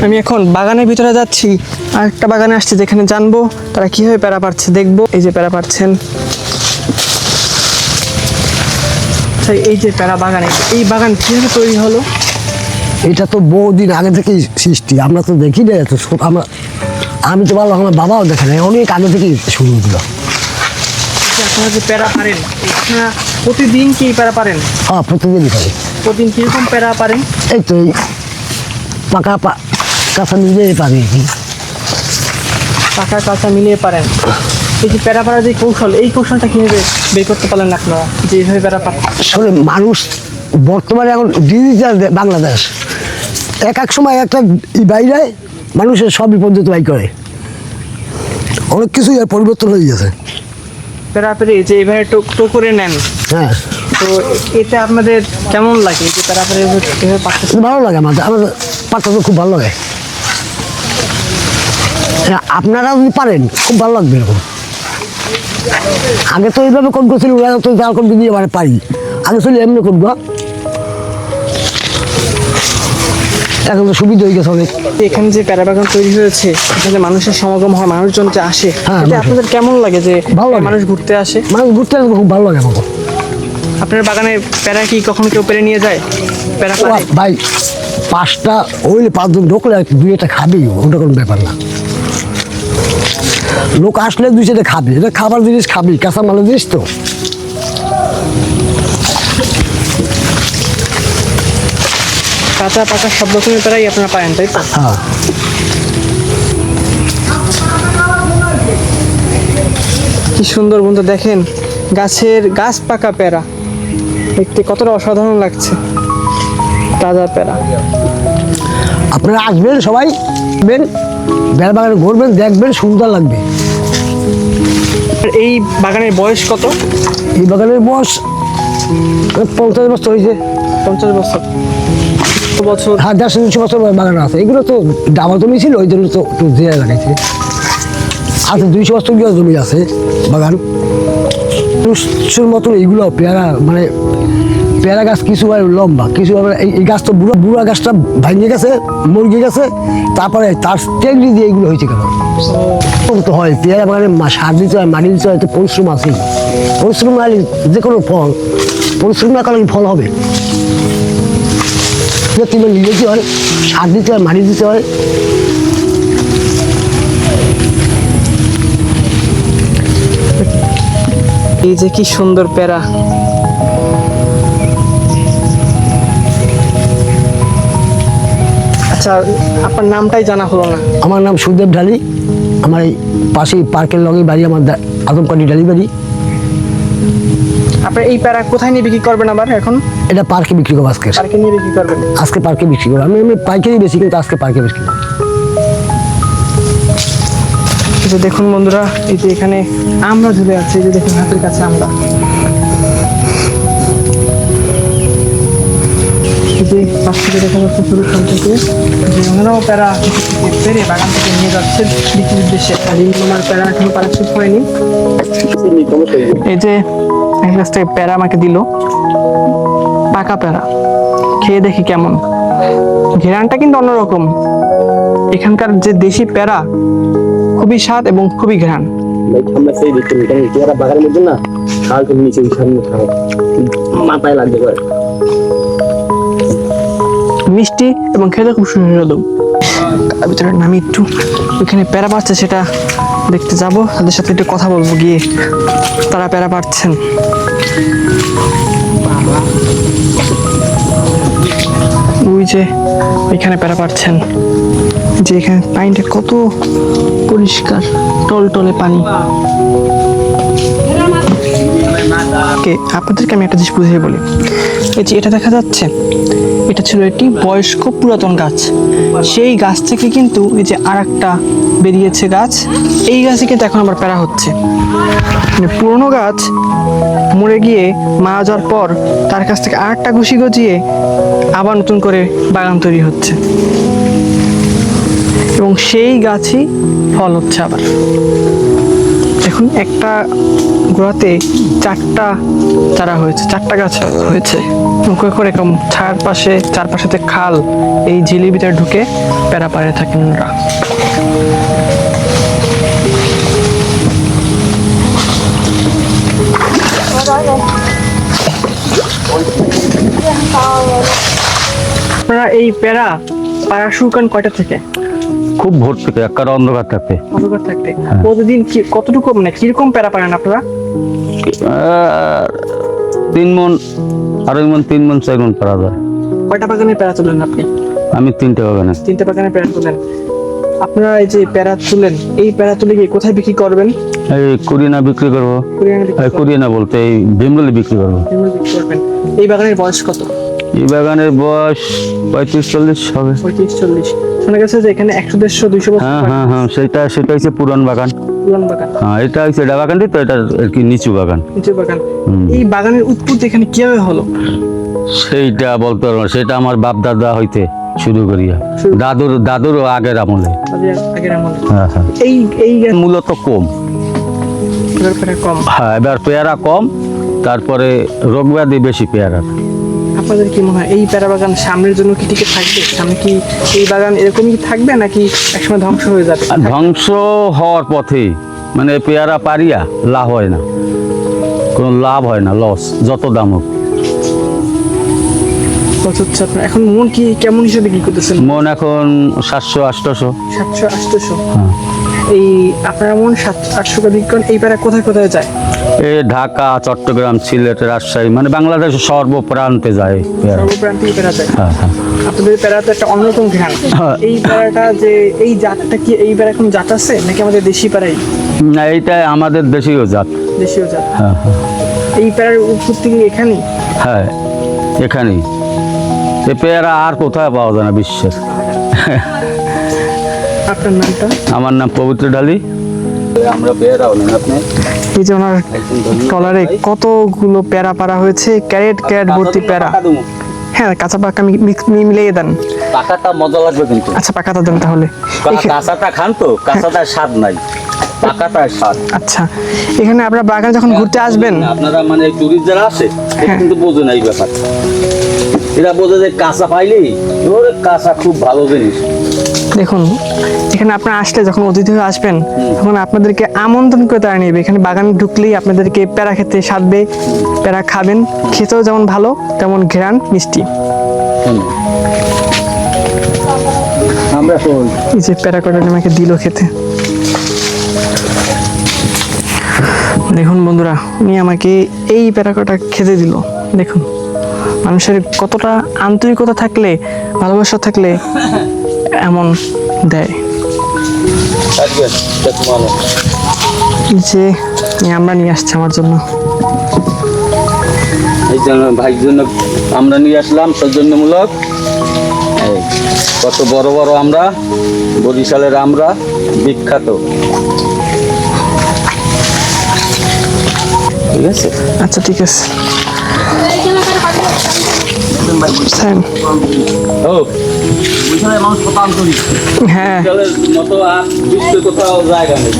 আমি এখন বাগানের ভিতরে যাচ্ছি, আর একটা বাগানে আসছি যেখানে জানবো তারা কিভাবে প্যারা পারছে, দেখবো। এই যে প্যারা পারছেন, আচ্ছা, এই যে প্যারা বাগান, এই বাগান কিভাবে তৈরি হলো? এটা তো বহুদিন আগে থেকেই সৃষ্টি, আমরা তো দেখি না এত আমি তো ভালো, আমার বাবাও দেখে না, অনেক আগে থেকেই শুরু হলো। যে আপনারা যে প্যারা পারেন, আপনারা প্রতিদিন কি প্যারা পারেন? হ্যাঁ, প্রতিদিনই করে। প্রতিদিন কিরকম প্যারা পারেন? এই তো এই পাকা কাঁচা নিজেই পারি। পাকা কাঁচা মিলিয়ে পারেন। এই যে প্যারা পাড়ার যে কৌশল, এই কৌশলটা কিভাবে বের করতে পারলেন আপনারা, যে এইভাবে প্যারা পারেন? আসলে মানুষ বর্তমানে এখন ডিজিটাল বাংলাদেশ, এক সময় একটা বাইরে মানুষের সব বিপর্যয় বাই করে, অনেক কিছুই পরিবর্তন হয়ে গেছে। প্যারা পেরে যে এইভাবে টো করে নেন, হ্যাঁ, তো এতে আপনাদের কেমন লাগে যে প্যারা পেরে এভাবে পাচ্ছেন? ভালো লাগে আমাদের পাঠটা তো খুব ভালো লাগে। হ্যাঁ, আপনারা যদি পারেন খুব ভালো লাগবে এরকম। আগে তো এইভাবে কোন করছিল, ওরা তো জাল কোন দিয়ে মানে পারি, আগে ছিল এমনি করবো, এখন তো সুবিধা হয়ে গেছে অনেক। এখানে যে প্যারা বাগান তৈরি হয়েছে, এখানে মানুষের সমাগম হয়, মানুষজন যে আসে, হ্যাঁ, এতে আপনাদের কেমন লাগে যে ভালো লাগে। মানুষ ঘুরতে আসে? মানে ঘুরতে আসলে খুব ভালো লাগে আমাকে। আপনার বাগানে প্যারা কি কখনো কেউ পেরে নিয়ে যায়? প্যারা পারে? ভাই 5টা ওই 5 জন ঢোকলে 2-1টা খাবেই, ওটা কোনো ব্যাপার না। লোক আসলে 2-1টা খাবে, এটা খাবার জিনিস খাবি, কাঁচা মালের জিনিস তো। কাঁচা পাকা সব রকমের প্যারাই আপনারা পারেন, তাই তো? হ্যাঁ, কি সুন্দর বন্ধু, দেখেন গাছ পাকা প্যারা, দেখতে কতটা অসাধারণ লাগছে, তাজা প্যারা। আপনারা আসবেন সবাই, বেড়া বাগানে ঘুরবেন, দেখবেন, সুন্দর লাগবে। আর এই বাগানের বয়স কত? এই বাগানের বয়স 50 বছর হয়েছে। 50 বছর বছর হ্যাঁ, 150 বছর বাগান আছে। এগুলো তো ডাবা জমি ছিল, ওই জন্য তো একটু দিয়ে লাগাইছে। আছে 200 বছর জমি আছে বাগান। তুষের মতন এইগুলো পেয়ারা, মানে পেয়ারা গাছ কিছু হয় লম্বা, কিছু আবার এই গাছ তো বুড়া গাছটা ভাঙিয়ে গেছে, মরে গেছে, তারপরে তার টেকনি দিয়ে এগুলো হয়েছে কেন তো হয়। পেয়ারা বাগানে সার দিতে হয়, মাটি দিতে হয়, তো পরিশ্রম আছেই। পরিশ্রম না যে কোনো পরিশ্রম না করলে ফল হবে। তুমি নিতে হয়, সার দিতে হয়, মাটি দিতে হয়। এই যে কি সুন্দর প্যারা, আচ্ছা আপনার নামটাই জানা হলো না। আমার নাম সুদেব ঢালি, আমার এই পাশেই পার্কের লগে বাড়ি, আমার আদমপাড়ি ঢালি বাড়ি। আপনার এই প্যারা কোথায় নিয়ে বিক্রি করবেন আবার এখন? এটা পার্কে বিক্রি করবো আজকে। পার্কে নিয়ে বিক্রি করবেন? আজকে পার্কে বিক্রি করবো। আমি পাইকারি বেশি, কিন্তু আজকে পার্কে বিক্রি করবো। এই যে দেখুন বন্ধুরা, এই যে এখানে আমরা ঝুলে আছে, এই যে দেখুন হাতের কাছে আমরা, এই যে পাশ থেকে দেখা যাচ্ছে শুরুখান থেকে যে ওনারাও প্যারা পেরে বাগান থেকে নিয়ে যাচ্ছে বিক্রির উদ্দেশ্যে। আর এই আমার প্যারা এখনো পারা শেষ হয়নি। এই যে এক গাছ থেকে প্যারা আমাকে দিল, পাকা প্যারা, খেয়ে দেখি কেমন। ঘেরানটা কিন্তু অন্যরকম, এখানকার যে দেশি প্যারা খুবই স্বাদ এবং খুবই ঘ্রাণ। আমরা সেই দেখতে পেয়ারা বাগানের মধ্যে না খাল তো নিচে মাথায় লাগবে, মিষ্টি এবং খেতে খুব সুস্বাদু। তার ভিতরে আমি একটু ওইখানে প্যারা পাচ্ছে সেটা দেখতে যাব, তাদের সাথে একটু কথা বলবো গিয়ে, তারা প্যারা পাচ্ছেন। ওই যে এখানে প্যারা পাচ্ছেন, যে এখানে পানিটা কত পরিষ্কার, টলটলে পানি। আপনাদেরকে আমি একটা জিনিস বুঝিয়ে বলি, এই যে এটা দেখা যাচ্ছে, এটা ছিল একটি বয়স্ক পুরাতন গাছ। সেই গাছ থেকে কিন্তু এই যে আরেকটা বেরিয়েছে গাছ, এই গাছে কিন্তু এখন আবার প্যারা হচ্ছে। মানে পুরনো গাছ মরে গিয়ে মারা যাওয়ার পর তার কাছ থেকে আরেকটা ঘুষি গজিয়ে আবার নতুন করে বাগান তৈরি হচ্ছে, এবং সেই গাছই ফল হচ্ছে আবার। দেখুন একটা গোড়াতে 4টা চারা হয়েছে, 4টা গাছ হয়েছে। করে চারপাশেতে খাল, এই ঝিলির ভিতরে ঢুকে প্যারা পাড়ে থাকেন ওরা। এই পেয়ারা পাড়া শুরু করেন কয়টা থেকে? খুব ভোর থেকে একটা অন্ধকার থাকতে অন্ধকার থাকতে প্রতিদিন কি কতটুকু মানে কিরকম পেয়ারা পারেন আপনারা? 3 মণ, 2.5 মণ, 3 মণ, 4 মণ পারা যায়। কয়টা বাগানের পেয়ারা তুলেন আপনি? আমি 3টে বাগানে। 3টে বাগানের পেয়ারা তুলেন। আপনারা এই যে পেয়ারা তুলেন, এই পেয়ারা তুলে গিয়ে কোথায় বিক্রি করবেন? এই কুরিয়ানা বিক্রি করবো। কুরিয়ানে বিক্রি করবেন? কুরিয়ানা বলতে এই ভীমরুলি বিক্রি করবো। এগুলো বিক্রি করবেন। এই বাগানের বয়স কত? এই বাগানের বয়স 35-40 হবে। 35-40। শোনা গেছে যে এখানে 100-150-200 বছর হ্যাঁ হ্যাঁ হ্যাঁ, সেটা হচ্ছে পুরান বাগান। পুরান বাগান। হ্যাঁ, এটা হচ্ছে এটা বাগানটি তো, এটা আর কি নিচু বাগান। নিচু বাগান। এই বাগানের উৎপত্তি এখানে কিভাবে হলো? সেইটা বলতে পারবো না, সেটা আমার বাপ দাদা হইতে শুরু করিয়া দাদুরও আগের আমলে। আগের আমলে। হ্যাঁ হ্যাঁ। এই মূলত কম। পেয়ারা কম। হ্যাঁ, এবার পেয়ারা কম, তারপরে রোগ ব্যাধি বেশি পেয়ারার। আপনাদের কি মনে হয় এই পেয়ারা বাগান সামনের জন্য কি টিকে থাকবে? সামনে কি এই বাগান এরকমই থাকবে নাকি একসময় ধ্বংস হয়ে যাবে? আর ধ্বংস হওয়ার পথে, মানে পেয়ারা পারিয়া লাভ হয় না, কোনো লাভ হয় না, লস যত দাম হোক। কত হচ্ছে আপনার এখন মন কি কেমন হিসেবে কি করতেছেন? মন এখন 700-800। 700-800। হ্যাঁ। এই আপনার মন 700-800 টাকা বিক্রি করেন। এই পেয়ারা কোথায় কোথায় যায়? এই ঢাকা, চট্টগ্রাম, সিলেট, রাজশাহী, মানে বাংলাদেশের সর্বপ্রান্তে যায় পেয়ারা। সর্বপ্রান্তে পেয়ারা যায়। হ্যাঁ হ্যাঁ। আপনাদের পেয়ারা তো একটা অন্যরকম ঘ্রাণ। হ্যাঁ। এই পেয়ারাটা যে এই জাতটা কি এই পেয়ারা এখন জাত আছে নাকি আমাদের দেশি পেয়ারাই? না, এইটাই আমাদের দেশীয় জাত। দেশীয় জাত। হ্যাঁ হ্যাঁ এই পেয়ারার উৎপত্তি কি এখানেই? হ্যাঁ, এখানেই। এ পেয়ারা আর কোথায় পাওয়া যায় না বিশ্বের। আপনার নামটা? আমার নাম পবিত্র ঢালি। আমরা পেয়ারাও নেন আপনি। এই যে ওনার ট্রলারে কতগুলো পেয়ারা পাড়া হয়েছে, ক্যারেট ভর্তি পেয়ারা। হ্যাঁ, কাঁচা পাকা মিলিয়ে দেন। পাকাটা মজা লাগবে কিন্তু। আচ্ছা, পাকাটা দেন তাহলে। কাঁচাটা খান তো, কাঁচাটার স্বাদ নাই, পাকাটার স্বাদ। আচ্ছা, এখানে আপনারা বাগান যখন ঘুরতে আসবেন, আপনারা মানে টুরিস্ট যারা আসে এরা কিন্তু বোঝে না এই ব্যাপারটা। এরা বোঝে যে কাঁচা পাইলেই ওরে কাঁচা খুব ভালো জিনিস। দেখুন এখানে আপনারা আসলে যখন অতিথি হয়ে আসবেন তখন আপনাদেরকে আমন্ত্রণ করে তারা নেবে। এখানে বাগানে ঢুকলেই আপনাদেরকে প্যারা খেতে সাধবে, প্যারা খাবেন, খেতেও যেমন ভালো তেমন ঘ্রাণ মিষ্টি। আমরা এই যে প্যারা কটা আমাকে দিল খেতে। দেখুন বন্ধুরা, উনি আমাকে এই প্যারা কটা খেতে দিল। দেখুন মানুষের কতটা আন্তরিকতা থাকলে, ভালোবাসা থাকলে এমন দেয়। যে আমরা নিয়ে আসছি আমার জন্য। এই জন্য ভাইয়ের জন্য আমরা নিয়ে আসলাম সৌজন্যমূলক। কত বড় বড় আমরা, বরিশালের আমরা বিখ্যাত। ঠিক আছে, আচ্ছা ঠিক আছে। ও বরিশালের মানুষ কত আন্তরিক। হ্যাঁ, বরিশালের মতো আর বিশ্বে কোথাও জায়গা নেই।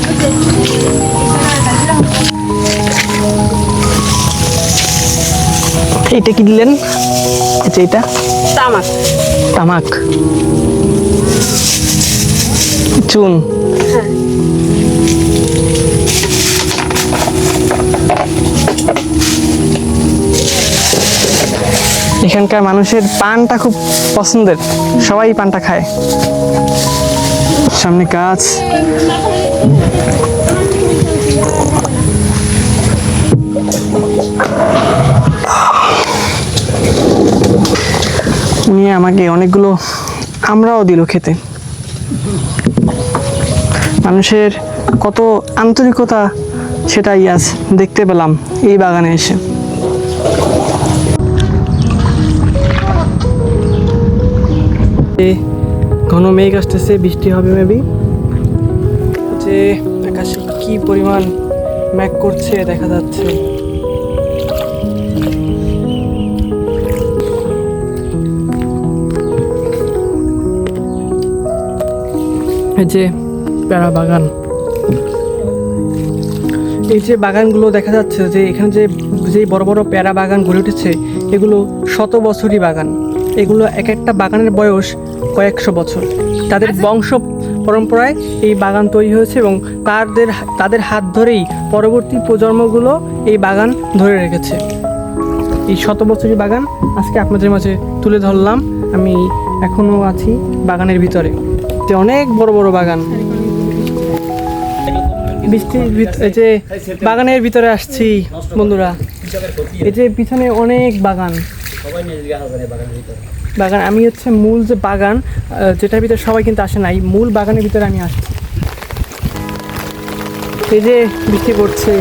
এইটা কি দিলেন? আচ্ছা, এটা তামাক। তামাক, চুন। এখানকার মানুষের পানটা খুব পছন্দের, সবাই পানটা খায়। সামনে গাছ। উনি আমাকে অনেকগুলো আমরাও দিল খেতে। মানুষের কত আন্তরিকতা সেটাই আজ দেখতে পেলাম এই বাগানে এসে। ঘন মেঘ আসতেছে, বৃষ্টি হবে মেবি। যে আকাশে কি পরিমাণ মেঘ করছে দেখা যাচ্ছে। এই যে পেয়ারা বাগান, এই যে বাগানগুলো দেখা যাচ্ছে যে এখানে যে বড় বড় পেয়ারা বাগান গড়ে উঠেছে এগুলো 100 বছরই বাগান। এগুলো এক একটা বাগানের বয়স কয়েকশো বছর। তাদের বংশ পরম্পরায় এই বাগান তৈরি হয়েছে এবং তাদের হাত ধরেই পরবর্তী প্রজন্মগুলো এই বাগান ধরে রেখেছে। এই 100 বছরই বাগান আজকে আপনাদের মাঝে তুলে ধরলাম। আমি এখনো আছি বাগানের ভিতরে। যে অনেক বড় বড় বাগান, বৃষ্টির এই যে বাগানের ভিতরে আসছি বন্ধুরা। এই যে পিছনে অনেক বাগান, বাগান আমি হচ্ছে মূল যে বাগান যেটার ভিতরে সবাই কিন্তু আসে নাই, মূল বাগানের ভিতরে আমি আসছি। এই যে বৃষ্টি পড়ছে,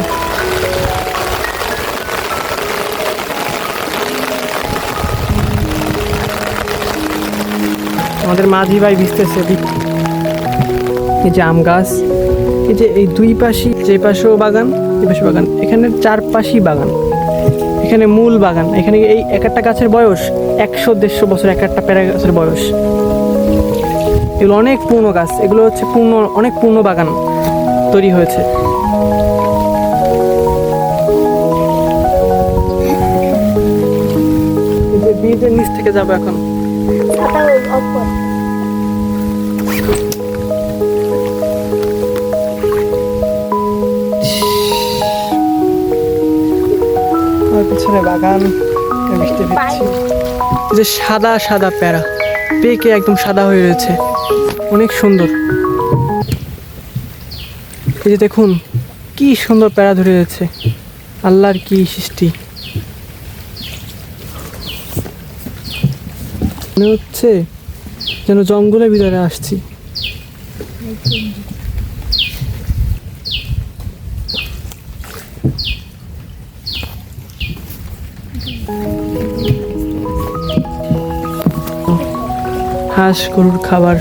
আমাদের মাঝি ভাই ভিজতেছে। এই যে আম গাছ, এই যে এই দুই পাশে, যে পাশেও বাগান এই পাশে বাগান, এখানে চারপাশেই বাগান, এখানে মূল বাগান। এখানে এই এক একটা গাছের বয়স 100-150 বছর, এক একটা পেয়ারা গাছের বয়স। এগুলো অনেক পুরনো গাছ, এগুলো হচ্ছে অনেক পুরনো বাগান তৈরি হয়েছে। ব্রিজের নিচ থেকে যাবো এখন। পিছনে বাগান, বৃষ্টি দিচ্ছে। যে সাদা সাদা প্যারা পেকে একদম সাদা হয়ে রয়েছে, অনেক সুন্দর। এই যে দেখুন কি সুন্দর প্যারা ধরে রয়েছে, আল্লাহর কি সৃষ্টি। মনে হচ্ছে যেন জঙ্গলের ভিতরে আসছি। হাঁস গরুর খাবার।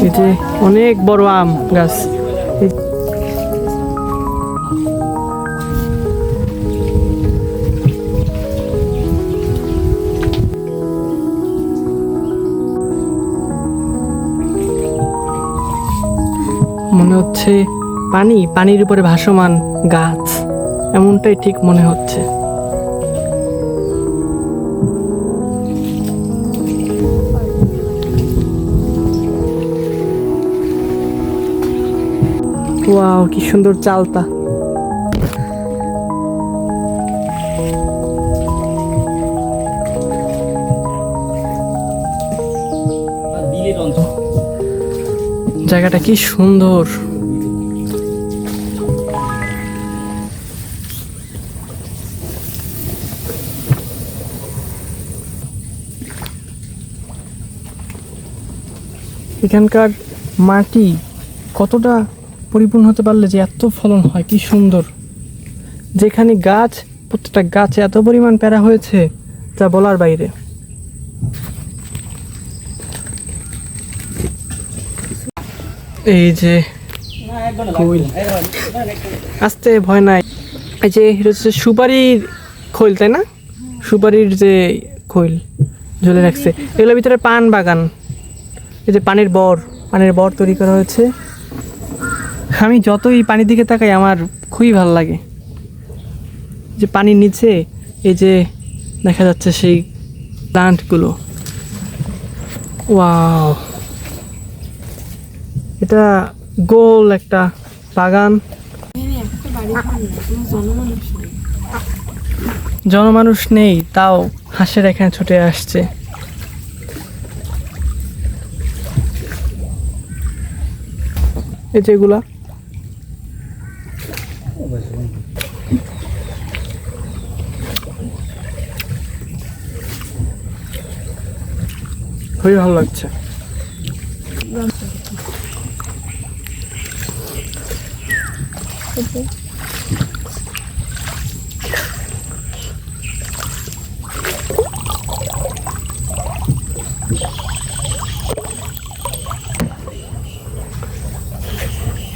এই যে অনেক বড় আম গাছ, মনে হচ্ছে পানির উপরে ভাসমান গাছ, এমনটাই ঠিক মনে হচ্ছে। ওয়াও, কি সুন্দর চালতা। জায়গাটা কি সুন্দর। এখানকার মাটি কতটা পরিপূর্ণ হতে পারলে যে এত ফলন হয়, কি সুন্দর। যেখানে গাছ, প্রত্যেকটা গাছে এত পরিমাণ প্যারা হয়েছে যা বলার বাইরে। এই যে খৈল, আসতে ভয় নাই। এই যে এটা হচ্ছে সুপারির খৈল, তাই না? সুপারির যে খৈল ঝুলে রাখছে, এগুলোর ভিতরে পান বাগান। এই যে পানের বর তৈরি করা হয়েছে। আমি যতই পানির দিকে তাকাই আমার খুবই ভালো লাগে। যে পানির নিচে এই যে দেখা যাচ্ছে সেই প্লান্টগুলো। ওয়াও, এটা গোল একটা বাগান। জনমানুষ নেই, তাও হাঁসের এখানে ছুটে আসছে। এই যেগুলা খুবই ভালো লাগছে।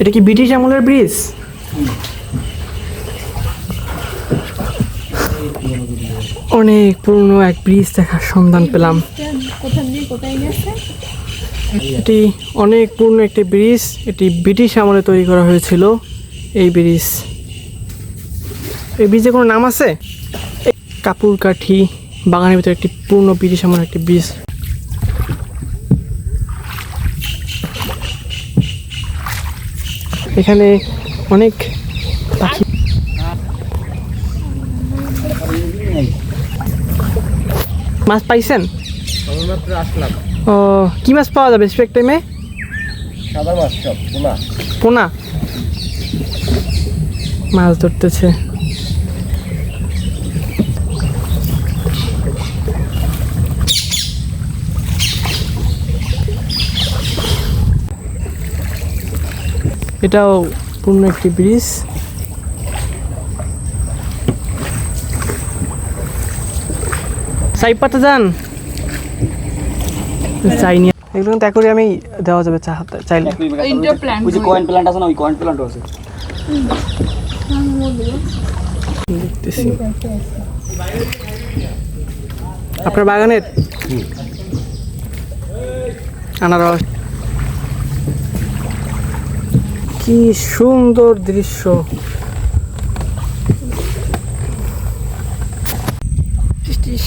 এটা কি ব্রিটিশ আমলের ব্রিজ? অনেক পুরনো এক ব্রিজ দেখার সন্ধান পেলাম। এটি অনেক পুরনো একটি ব্রিজ, এটি ব্রিটিশ আমলে তৈরি করা হয়েছিল। এই ব্রিজে কোনো নাম আছে? কাপুরকাঠি বাগানের ভিতরে একটি পুরনো ব্রিটিশ আমলের একটি ব্রিজ। এখানে অনেক পাখি। মাছ পাইছেন? ও, কি মাছ পাওয়া যাবে স্পেক টাইমে? সাদা মাছ সব পোনা। পোনা মাছ ধরতেছে। এটাও পূর্ণ একটি ব্রিজ। চাই পাতা যান চাইনি এগুলো কিন্তু অ্যাকোয়ারিয়ামে দেওয়া যাবে চাইলে। ওই যে কয়েন প্ল্যান্ট আছে না, ওই কয়েন প্ল্যান্টও আছে। দেখতেছি আপনার বাগানের আনারস। কি সুন্দর দৃশ্য। ইস, ইস।